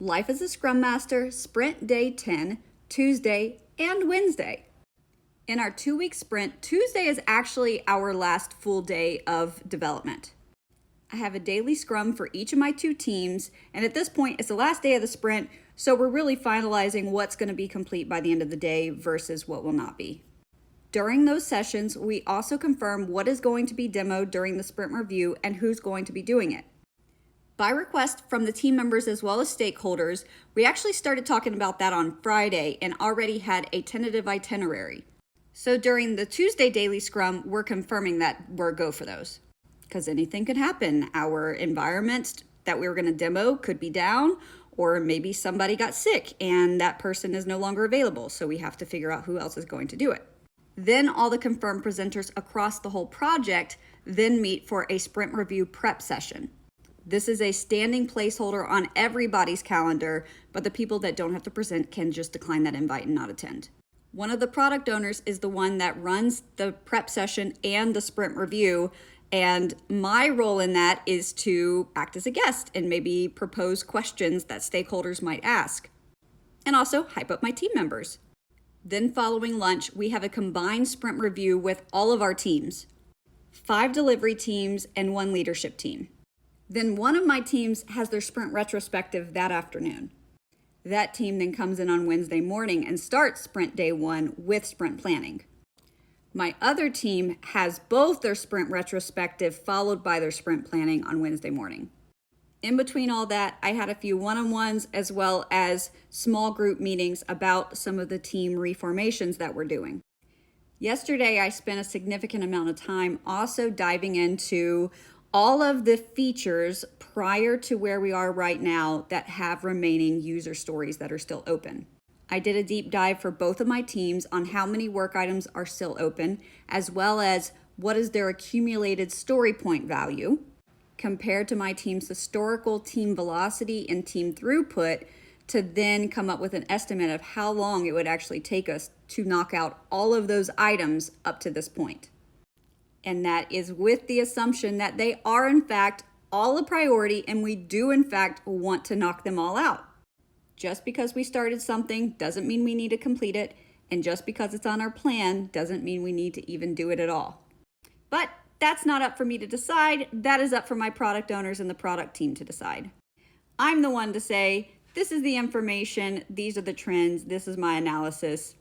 Life as a Scrum Master, Sprint Day 10, Tuesday, and Wednesday. In our 2-week sprint, Tuesday is actually our last full day of development. I have a daily scrum for each of my 2 teams, and at this point, it's the last day of the sprint, so we're really finalizing what's going to be complete by the end of the day versus what will not be. During those sessions, we also confirm what is going to be demoed during the sprint review and who's going to be doing it. By request from the team members as well as stakeholders, we actually started talking about that on Friday and already had a tentative itinerary. So during the Tuesday daily scrum, we're confirming that we're go for those. Because anything could happen. Our environment that we were going to demo could be down, or maybe somebody got sick and that person is no longer available, so we have to figure out who else is going to do it. Then all the confirmed presenters across the whole project then meet for a sprint review prep session. This is a standing placeholder on everybody's calendar, but the people that don't have to present can just decline that invite and not attend. One of the product owners is the one that runs the prep session and the sprint review, and my role in that is to act as a guest and maybe propose questions that stakeholders might ask, and also hype up my team members. Then following lunch, we have a combined sprint review with all of our teams, 5 delivery teams and 1 leadership team. Then one of my teams has their sprint retrospective that afternoon. That team then comes in on Wednesday morning and starts sprint day 1 with sprint planning. My other team has both their sprint retrospective followed by their sprint planning on Wednesday morning. In between all that, I had a few one-on-ones as well as small group meetings about some of the team reformations that we're doing. Yesterday, I spent a significant amount of time also diving into all of the features prior to where we are right now that have remaining user stories that are still open. I did a deep dive for both of my teams on how many work items are still open, as well as what is their accumulated story point value compared to my team's historical team velocity and team throughput, to then come up with an estimate of how long it would actually take us to knock out all of those items up to this point. And that is with the assumption that they are in fact all a priority and we do in fact want to knock them all out. Just because we started something doesn't mean we need to complete it, and just because it's on our plan doesn't mean we need to even do it at all. But that's not up for me to decide. That is up for my product owners and the product team to decide. I'm the one to say, this is the information, these are the trends, this is my analysis,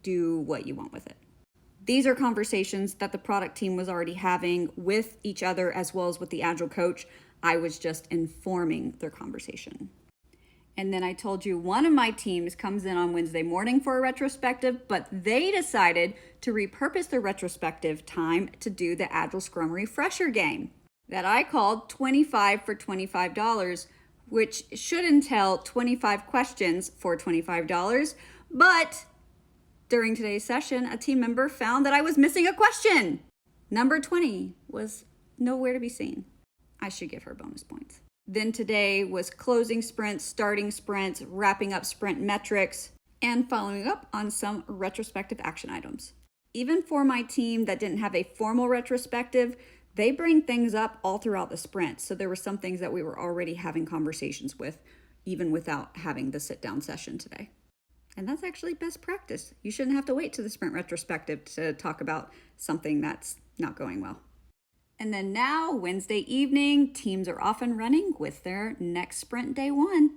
do what you want with it. These are conversations that the product team was already having with each other as well as with the Agile coach. I was just informing their conversation. And then I told you one of my teams comes in on Wednesday morning for a retrospective, but they decided to repurpose their retrospective time to do the Agile Scrum Refresher game that I called 25 for $25, which should entail 25 questions for $25, but during today's session, a team member found that I was missing a question. Number 20 was nowhere to be seen. I should give her bonus points. Then today was closing sprints, starting sprints, wrapping up sprint metrics, and following up on some retrospective action items. Even for my team that didn't have a formal retrospective, they bring things up all throughout the sprint. So there were some things that we were already having conversations with, even without having the sit-down session today. And that's actually best practice. You shouldn't have to wait to the sprint retrospective to talk about something that's not going well. And then now, Wednesday evening, teams are off and running with their next sprint day 1.